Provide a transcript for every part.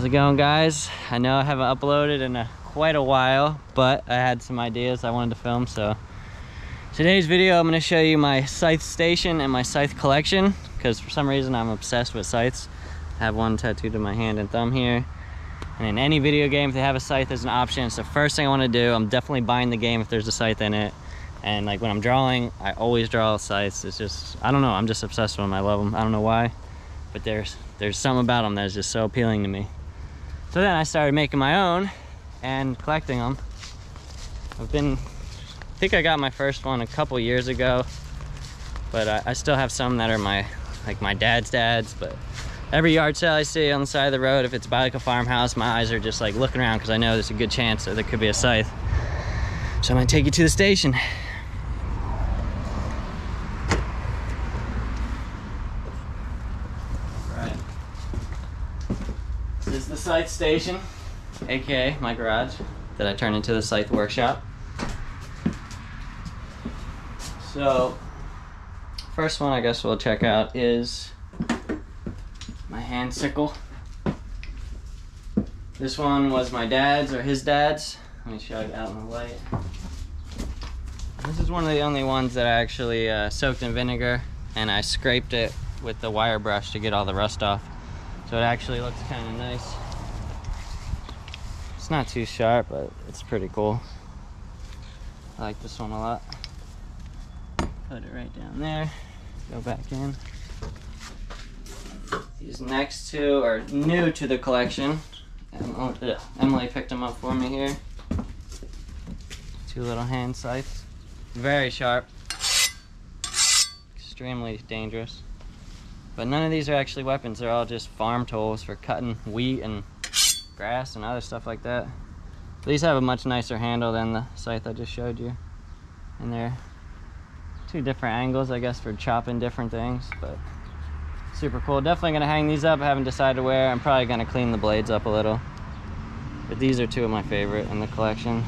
How's it going, guys? I know I haven't uploaded in quite a while, but I had some ideas I wanted to film, so today's video I'm going to show you my Scythe station and my Scythe collection, because for some reason I'm obsessed with Scythes. I have one tattooed on my hand and thumb here, and in any video game if they have a Scythe as an option, it's the first thing I want to do. I'm definitely buying the game if there's a Scythe in it, and like when I'm drawing, I always draw Scythes. It's just, I don't know, I'm just obsessed with them. I love them. I don't know why, but there's something about them that is just so appealing to me. So then I started making my own and collecting them. I think I got my first one a couple years ago, but I still have some that are my dad's, but every yard sale I see on the side of the road, if it's by like a farmhouse, my eyes are just like looking around because I know there's a good chance that there could be a Scythe. So I'm gonna take you to the station. This is the Scythe station, aka my garage, that I turned into the Scythe workshop. So, first one I guess we'll check out is my hand sickle. This one was my dad's or his dad's. Let me show it out in the light. This is one of the only ones that I actually soaked in vinegar, and I scraped it with the wire brush to get all the rust off. So it actually looks kind of nice. It's not too sharp, but it's pretty cool. I like this one a lot. Put it right down there. Go back in. These next two are new to the collection. Emily picked them up for me here. Two little hand scythes. Very sharp. Extremely dangerous. But none of these are actually weapons. They're all just farm tools for cutting wheat and grass and other stuff like that. These have a much nicer handle than the Scythe I just showed you. And they're two different angles, I guess, for chopping different things, but super cool. Definitely gonna hang these up. I haven't decided where. I'm probably gonna clean the blades up a little. But these are two of my favorite in the collection.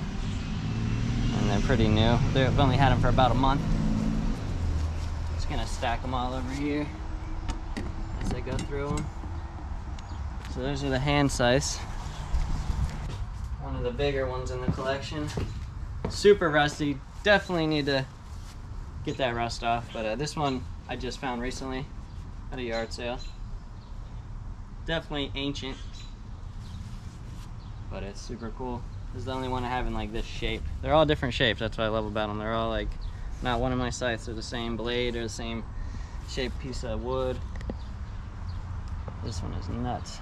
And they're pretty new. I've only had them for about a month. Just gonna stack them all over here as I go through them. So those are the hand scythes. One of the bigger ones in the collection. Super rusty. Definitely need to get that rust off. But this one I just found recently at a yard sale. Definitely ancient, but it's super cool. This is the only one I have in like this shape. They're all different shapes. That's what I love about them. They're all like, not one of my scythes are the same blade or the same shaped piece of wood. This one is nuts.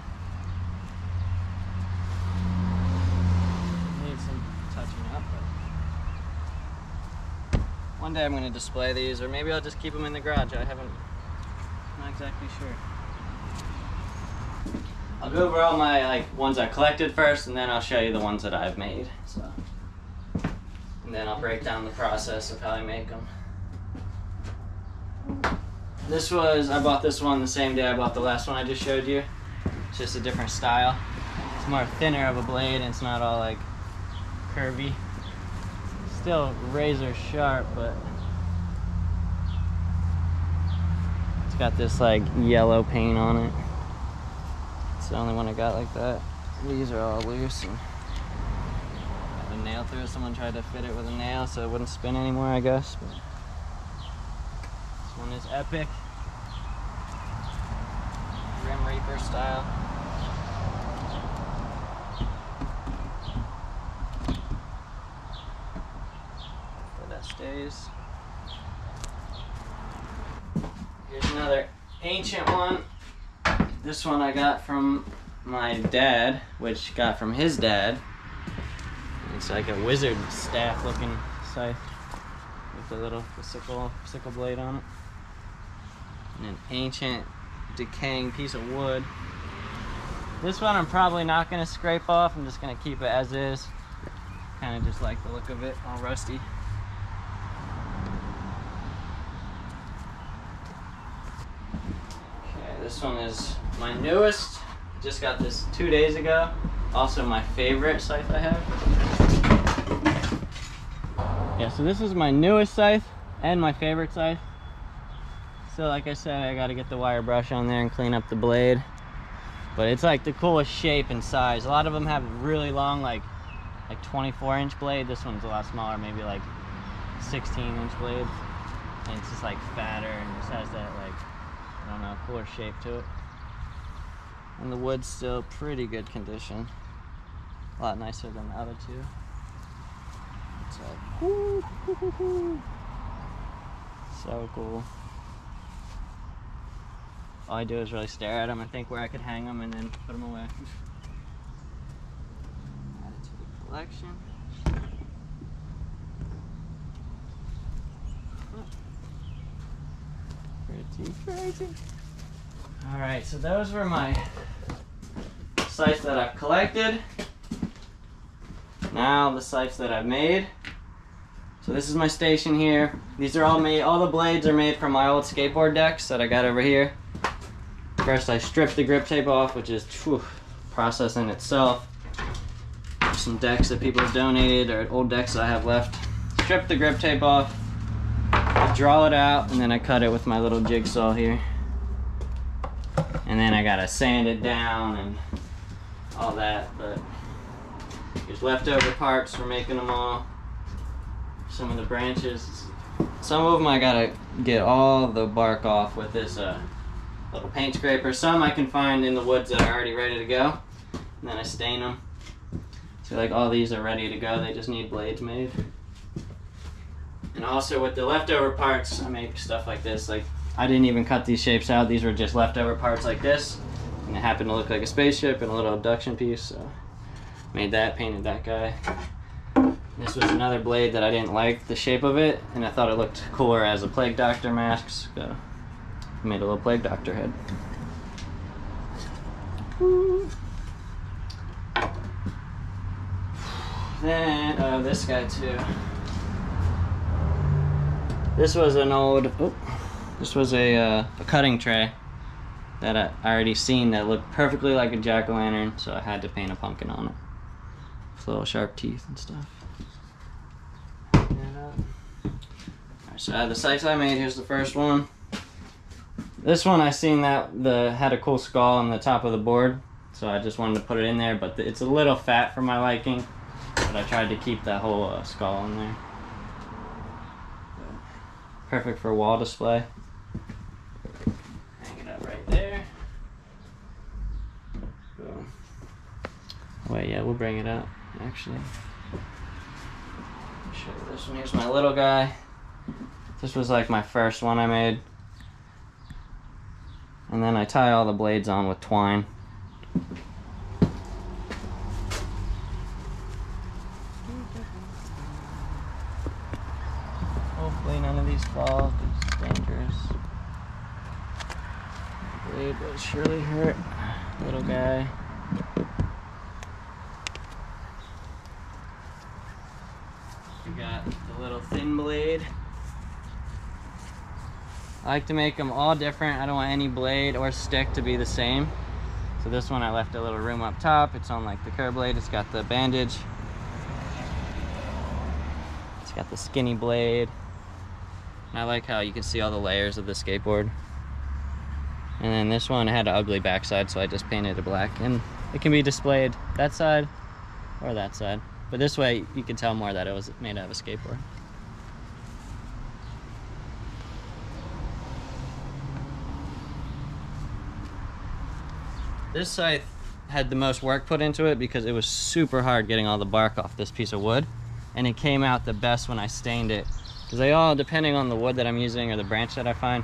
Needs some touching up, but one day I'm going to display these, or maybe I'll just keep them in the garage. I'm not exactly sure. I'll go over all my ones I collected first, and then I'll show you the ones that I've made. So, and then I'll break down the process of how I make them. I bought this one the same day I bought the last one I just showed you. It's just a different style. It's more thinner of a blade, and it's not all like curvy. Still razor sharp, but it's got this like yellow paint on it. It's the only one I got like that. These are all loose, and I have a nail through. Someone tried to fit it with a nail so it wouldn't spin anymore, I guess. But this one is epic. Grim Reaper style. Hopefully that stays. Here's another ancient one. This one I got from my dad, which got from his dad. It's like a wizard staff looking scythe with a little sickle blade on it. And an ancient decaying piece of wood. This one I'm probably not going to scrape off. I'm just going to keep it as is. Kind of just like the look of it, all rusty. Okay, this one is my newest. Just got this 2 days ago. Also my favorite scythe I have. Yeah, so this is my newest scythe and my favorite scythe. So like I said, I got to get the wire brush on there and clean up the blade. But it's like the coolest shape and size. A lot of them have really long, like 24-inch blade. This one's a lot smaller, maybe like 16-inch blade. And it's just like fatter and just has that, like, I don't know, cooler shape to it. And the wood's still pretty good condition. A lot nicer than the other two. It's like, whoo, hoo, hoo, hoo. So cool. All I do is really stare at them and think where I could hang them and then put them away. Add it to the collection. Pretty crazy. Alright, so those were my scythes that I've collected. Now the scythes that I've made. So this is my station here. These are all made, all the blades are made from my old skateboard decks that I got over here. First I stripped the grip tape off, which is process in itself. Some decks that people have donated or old decks that I have left. Strip the grip tape off, I draw it out, and then I cut it with my little jigsaw here. And then I gotta sand it down and all that, but there's leftover parts for making them all. Some of the branches, some of them I gotta get all the bark off with this little paint scraper. Some I can find in the woods that are already ready to go, and then I stain them. So like all these are ready to go, they just need blades made. And also with the leftover parts, I make stuff like this. Like I didn't even cut these shapes out, these were just leftover parts like this, and it happened to look like a spaceship and a little abduction piece, so made that, painted that guy. This was another blade that I didn't like the shape of it, and I thought it looked cooler as a Plague Doctor mask, so I made a little Plague Doctor head. Then, this guy too. This was an old, this was a cutting tray that I already seen that looked perfectly like a jack-o'-lantern, so I had to paint a pumpkin on it. With little sharp teeth and stuff. Alright, so I have the scythes I made. Here's the first one. This one I seen that had a cool skull on the top of the board, so I just wanted to put it in there, but it's a little fat for my liking, but I tried to keep that whole skull in there. Perfect for wall display. Hang it up right there. Boom. Wait, yeah, we'll bring it up, actually. Show you this one. Here's my little guy. This was like my first one I made. And then I tie all the blades on with twine. Hopefully none of these fall because it's dangerous. Blade will surely hurt. Little guy. We got the little thin blade. I like to make them all different. I don't want any blade or stick to be the same. So this one I left a little room up top. It's on like the curb blade. It's got the bandage. It's got the skinny blade. And I like how you can see all the layers of the skateboard. And then this one had an ugly backside, so I just painted it black. And it can be displayed that side or that side. But this way you can tell more that it was made out of a skateboard. This scythe had the most work put into it because it was super hard getting all the bark off this piece of wood, and it came out the best when I stained it, because they all, depending on the wood that I'm using or the branch that I find,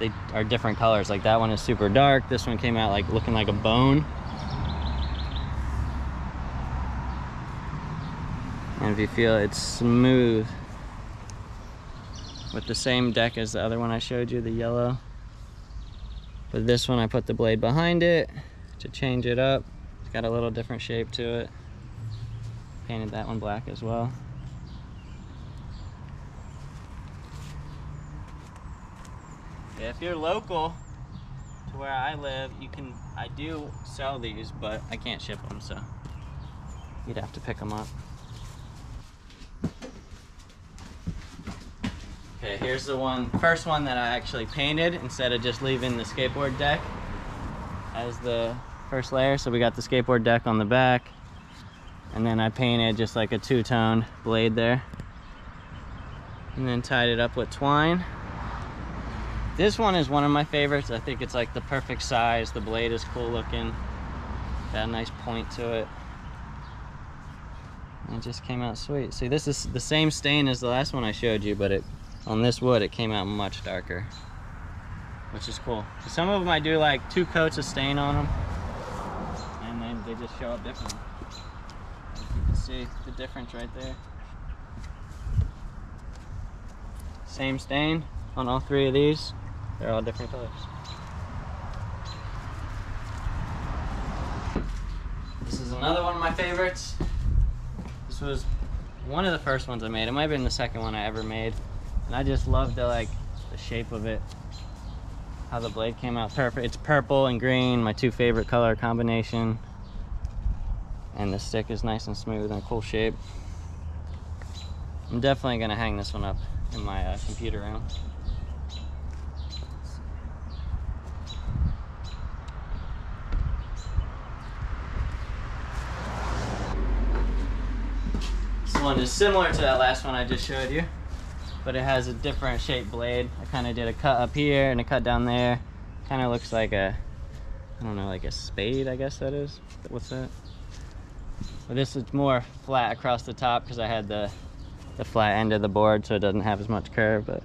they are different colors. Like that one is super dark, this one came out like looking like a bone. And if you feel, it's smooth with the same deck as the other one I showed you, the yellow. But this one I put the blade behind it to change it up. It's got a little different shape to it. Painted that one black as well. Yeah, if you're local to where I live, you can, I do sell these, but I can't ship them, so you'd have to pick them up. Okay, here's the first one that I actually painted instead of just leaving the skateboard deck as the first layer. So we got the skateboard deck on the back, and then I painted just like a two-tone blade there, and then tied it up with twine. This one is one of my favorites. I think it's like the perfect size. The blade is cool looking, got a nice point to it. It just came out sweet. See, this is the same stain as the last one I showed you, but on this wood it came out much darker, which is cool. Some of them I do like 2 coats of stain on them, and then they just show up differently. As you can see the difference right there. Same stain on all 3 of these. They're all different colors. This is another one of my favorites. This was one of the first ones I made. It might have been the second one I ever made. And I just love the shape of it. How the blade came out perfect. It's purple and green, my 2 favorite color combination. And the stick is nice and smooth and a cool shape. I'm definitely gonna hang this one up in my computer room. This one is similar to that last one I just showed you, but it has a different shaped blade. I kind of did a cut up here and a cut down there. Kind of looks like a, I don't know, like a spade, I guess that is. What's that? But this is more flat across the top because I had the flat end of the board, so it doesn't have as much curve. But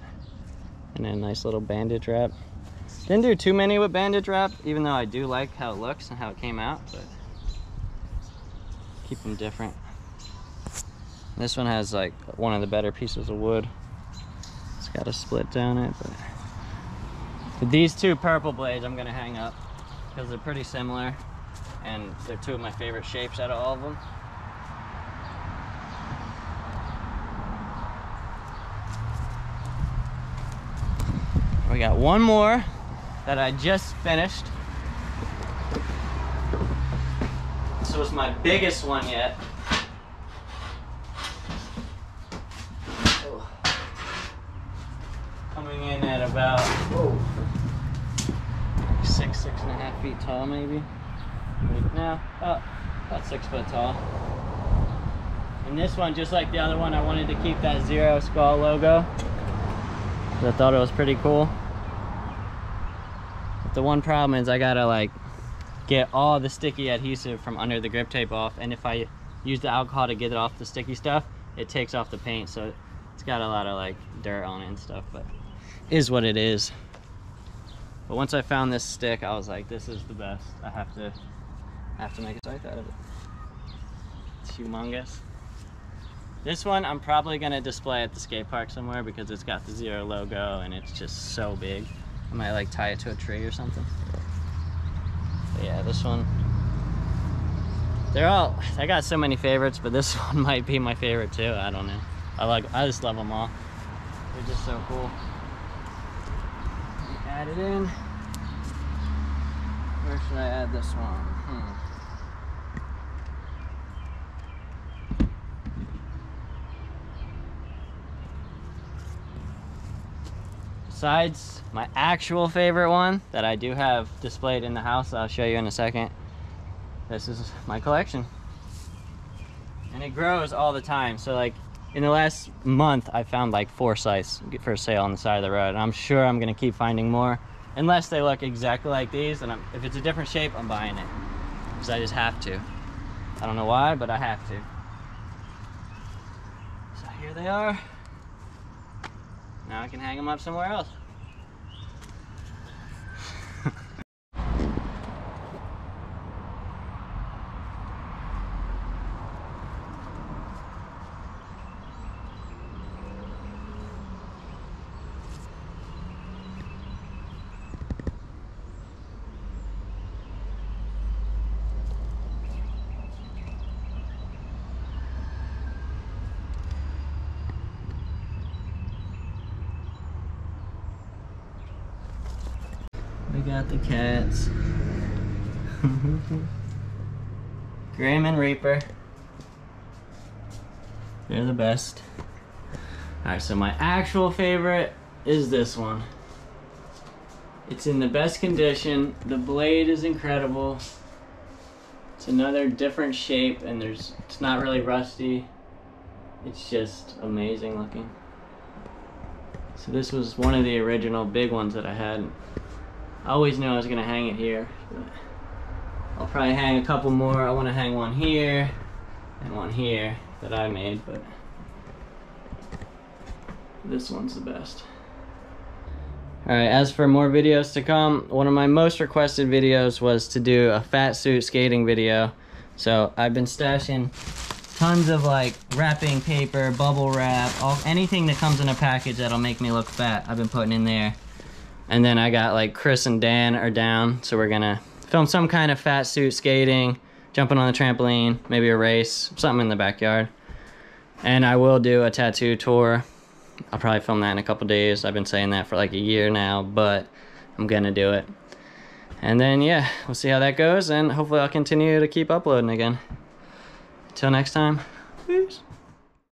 and then a nice little bandage wrap. Didn't do too many with bandage wrap, even though I do like how it looks and how it came out, but keep them different. This one has like one of the better pieces of wood. It's got a split down it, but these 2 purple blades I'm gonna hang up because they're pretty similar, and they're 2 of my favorite shapes out of all of them. We got one more that I just finished. This was my biggest one yet. Coming in at about 6.5 feet tall, maybe. No, about 6 foot tall. And this one, just like the other one, I wanted to keep that Zero Skull logo. I thought it was pretty cool. But the one problem is I gotta get all the sticky adhesive from under the grip tape off, and if I use the alcohol to get it off the sticky stuff, it takes off the paint, so it's got a lot of dirt on it and stuff, but it is what it is. But once I found this stick, I was like, this is the best. I have to make a scythe out of it. It's humongous. This one I'm probably gonna display at the skate park somewhere because it's got the Zero logo and it's just so big. I might tie it to a tree or something. But yeah, this one, I got so many favorites, but this one might be my favorite too. I don't know. I just love them all. They're just so cool. Add it in. Where should I add this one? Besides my actual favorite one that I do have displayed in the house, I'll show you in a second. This is my collection. And it grows all the time. So in the last month, I found 4 scythes for sale on the side of the road. And I'm sure I'm gonna keep finding more, unless they look exactly like these. And if it's a different shape, I'm buying it, because I just have to. I don't know why, but I have to. So here they are. Now I can hang them up somewhere else. We got the cats. Grim and Reaper. They're the best. Alright, so my actual favorite is this one. It's in the best condition. The blade is incredible. It's another different shape, and it's not really rusty. It's just amazing looking. So this was one of the original big ones that I had. I always knew I was gonna hang it here, but I'll probably hang a couple more. I want to hang one here and one here that I made, but this one's the best. Alright, as for more videos to come, one of my most requested videos was to do a fat suit skating video. So I've been stashing tons of like wrapping paper, bubble wrap, anything that comes in a package that'll make me look fat, I've been putting in there. And then I got like Chris and Dan are down, so we're gonna film some kind of fat suit skating, jumping on the trampoline, maybe a race, something in the backyard. And I will do a tattoo tour. I'll probably film that in a couple days. I've been saying that for like a year now, but I'm gonna do it. And then yeah, we'll see how that goes, and hopefully I'll continue to keep uploading again. Till next time, peace.